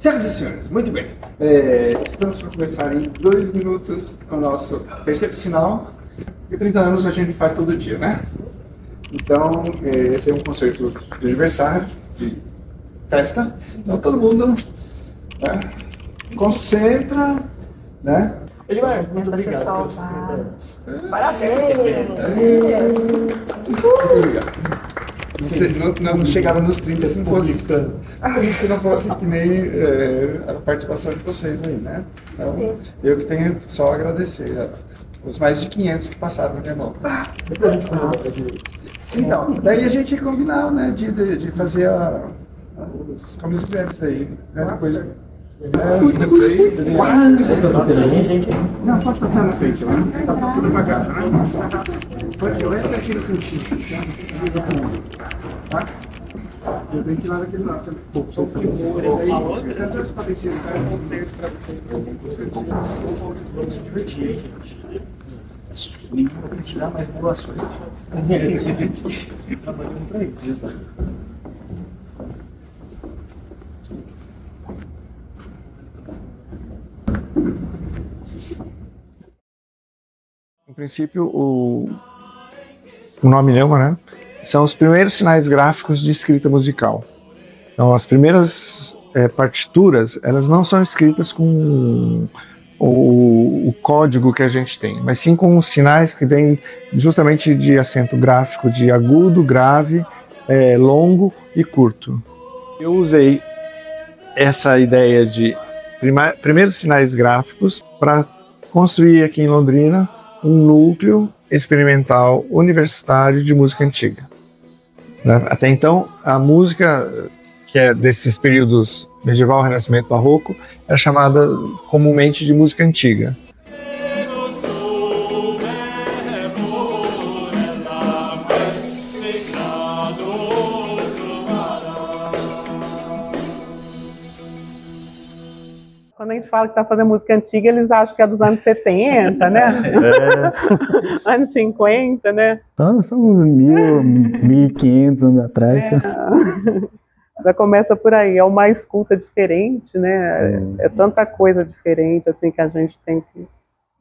Senhoras e senhores, muito bem. Estamos para começar em 2 minutos o nosso terceiro sinal. E 30 anos a gente faz todo dia, né? Então, esse é um concerto de aniversário, de festa. Então, todo mundo, né, concentra, né? Elimar, muito obrigado pelos 30 anos. Parabéns! Muito obrigado. Vocês não chegaram nos 30 se não fosse que nem a participação de vocês aí, né? Então, eu que tenho só a agradecer os mais de 500 que passaram na minha mão. Então, daí a gente combinar, né, de fazer os comes e bebes aí, né, depois... Não, pode passar na frente, né? Tá tudo devagar, né? Pode olhar aqui no cantinho. Tá? Eu tenho que ir lá daquele lado também. Só que as duas padecidas, cara, vão ser pra vocês. Vamos se divertir, gente. Nem vou te dar mais boa sorte. Trabalhando pra isso. Exato. No princípio, o nome Neuma, né? São os primeiros sinais gráficos de escrita musical. Então, as primeiras partituras, elas não são escritas com o código que a gente tem, mas sim com os sinais que vêm justamente de acento gráfico, de agudo, grave, longo e curto. Eu usei essa ideia de primeiros sinais gráficos para construir aqui em Londrina um núcleo experimental universitário de música antiga. Até então, a música que é desses períodos medieval, renascimento, barroco, era chamada comumente de música antiga. Quando a gente fala que está fazendo música antiga, eles acham que é dos anos 70, né? Anos 50, né? São uns 1.500 anos atrás. Já começa por aí, é uma escuta diferente, né? É tanta coisa diferente assim que a gente tem que...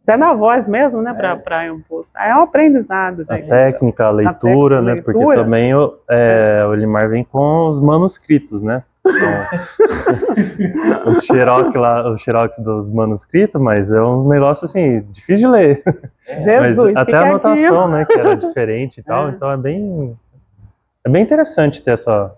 Até na voz mesmo, né? Para impor. É um aprendizado, gente. A técnica, a leitura, né? Porque também o Elimar vem com os manuscritos, né? Então, os xerox dos manuscritos, mas é uns negócios assim, difícil de ler. Jesus, mas até a anotação, né, que era diferente e tal, então é bem interessante ter essa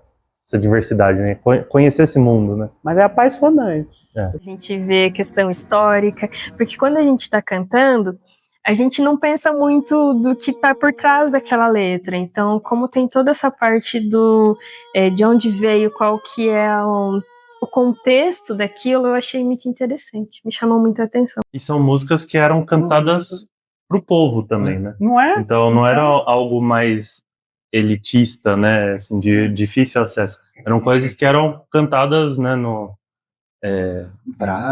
diversidade, né, conhecer esse mundo, né. Mas é apaixonante. A gente vê questão histórica, porque quando a gente está cantando, a gente não pensa muito do que está por trás daquela letra. Então, como tem toda essa parte de onde veio, qual que é o contexto daquilo, eu achei muito interessante. Me chamou muita atenção. E são músicas que eram cantadas pro povo também, né? Não é? Então, não era algo mais elitista, né? Assim, de difícil acesso. Eram coisas que eram cantadas, né?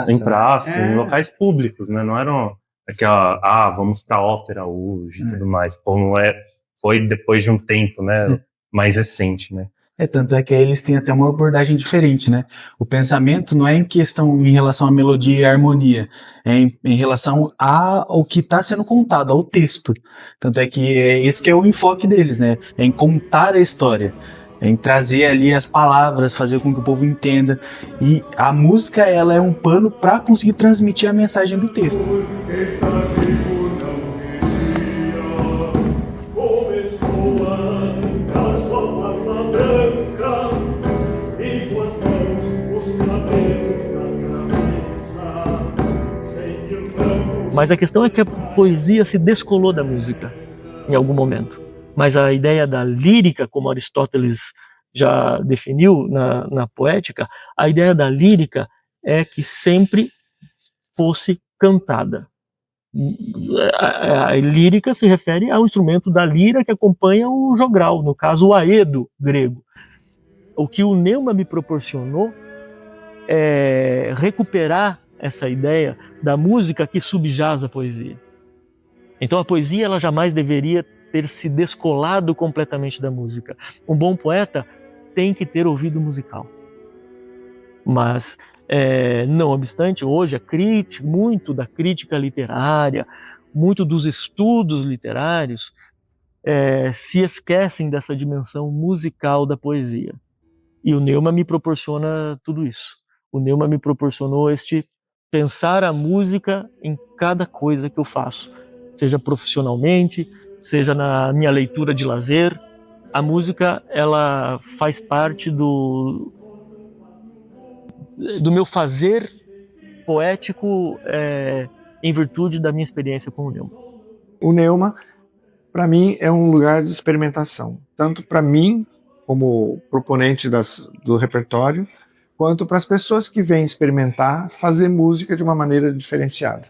Em praça, em locais públicos, né? Não eram... vamos pra ópera hoje e tudo mais, como foi depois de um tempo, né, mais recente, né. Tanto é que eles têm até uma abordagem diferente, né, o pensamento não é em questão em relação à melodia e à harmonia, é em relação ao que está sendo contado, ao texto, tanto é que esse que é o enfoque deles, né, é em contar a história, em trazer ali as palavras, fazer com que o povo entenda. E a música, ela é um pano para conseguir transmitir a mensagem do texto. Mas a questão é que a poesia se descolou da música em algum momento. Mas a ideia da lírica, como Aristóteles já definiu na poética, a ideia da lírica é que sempre fosse cantada. A lírica se refere ao instrumento da lira que acompanha o jogral, no caso o aedo grego. O que o Neuma me proporcionou é recuperar essa ideia da música que subjaz a poesia. Então a poesia ela jamais deveria ter se descolado completamente da música. Um bom poeta tem que ter ouvido musical. Mas, não obstante, hoje muito da crítica literária, muito dos estudos literários se esquecem dessa dimensão musical da poesia. E o Neumann me proporciona tudo isso. O Neumann me proporcionou pensar a música em cada coisa que eu faço, seja profissionalmente, seja na minha leitura de lazer. A música, ela faz parte do meu fazer poético em virtude da minha experiência com o Neumann. O Neumann, para mim, é um lugar de experimentação, tanto para mim, como proponente do repertório, quanto para as pessoas que vêm experimentar fazer música de uma maneira diferenciada,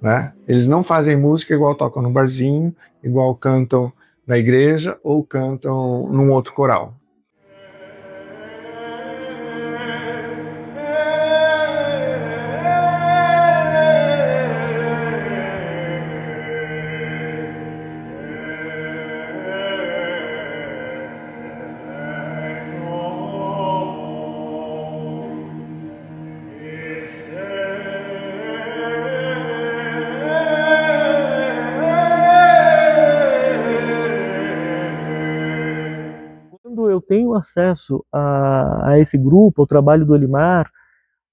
né? Eles não fazem música igual tocam no barzinho, igual cantam na igreja ou cantam num outro coral. Quando eu tenho acesso a esse grupo, ao trabalho do Elimar,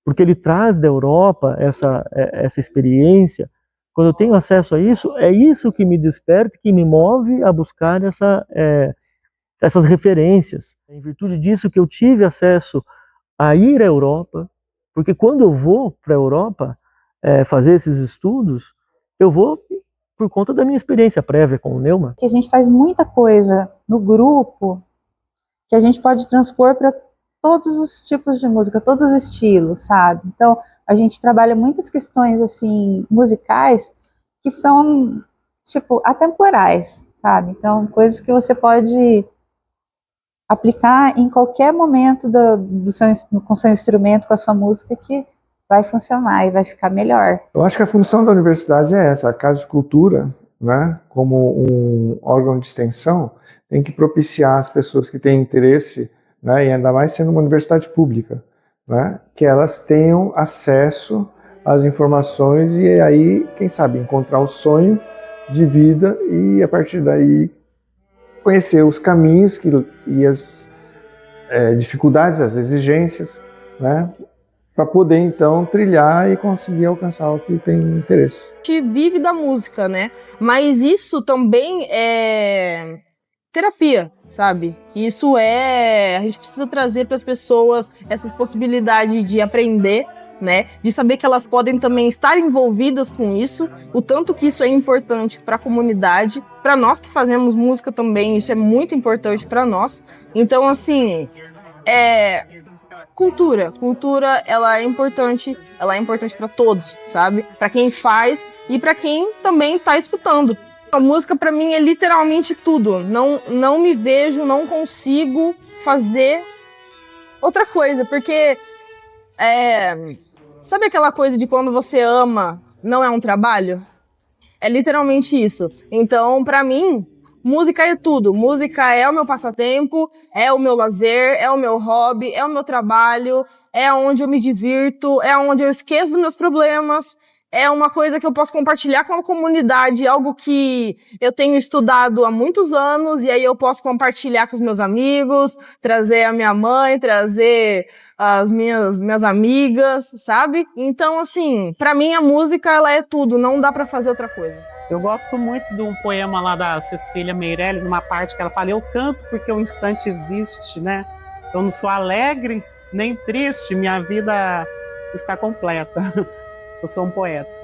porque ele traz da Europa essa experiência, quando eu tenho acesso a isso, é isso que me desperta, que me move a buscar essas referências. Em virtude disso que eu tive acesso a ir à Europa, porque quando eu vou para a Europa fazer esses estudos, eu vou por conta da minha experiência prévia com o Neumann. Que a gente faz muita coisa no grupo que a gente pode transpor para todos os tipos de música, todos os estilos, sabe? Então, a gente trabalha muitas questões, assim, musicais que são, tipo, atemporais, sabe? Então, coisas que você pode aplicar em qualquer momento com o seu instrumento, com a sua música, que vai funcionar e vai ficar melhor. Eu acho que a função da universidade é essa, a Casa de Cultura, né, como um órgão de extensão, tem que propiciar as pessoas que têm interesse, né, e ainda mais sendo uma universidade pública, né, que elas tenham acesso às informações e aí, quem sabe, encontrar o sonho de vida e a partir daí conhecer os caminhos e as dificuldades, as exigências, né, para poder então trilhar e conseguir alcançar o que tem interesse. A gente vive da música, né? Mas isso também é terapia, sabe? Isso a gente precisa trazer para as pessoas essa possibilidade de aprender, né? De saber que elas podem também estar envolvidas com isso, o tanto que isso é importante para a comunidade, para nós que fazemos música também, isso é muito importante para nós. Então, assim, cultura, ela é importante para todos, sabe? Para quem faz e para quem também tá escutando. A música para mim é literalmente tudo. Não me vejo, não consigo fazer outra coisa, porque sabe aquela coisa de quando você ama, não é um trabalho? É literalmente isso. Então, para mim, música é tudo. Música é o meu passatempo, é o meu lazer, é o meu hobby, é o meu trabalho, é onde eu me divirto, é onde eu esqueço dos meus problemas. É uma coisa que eu posso compartilhar com a comunidade, algo que eu tenho estudado há muitos anos, e aí eu posso compartilhar com os meus amigos, trazer a minha mãe, trazer as minhas amigas, sabe? Então, assim, pra mim a música, ela é tudo, não dá pra fazer outra coisa. Eu gosto muito de um poema lá da Cecília Meirelles, uma parte que ela fala: eu canto porque o instante existe, né? Eu não sou alegre nem triste, minha vida está completa. Eu sou um poeta.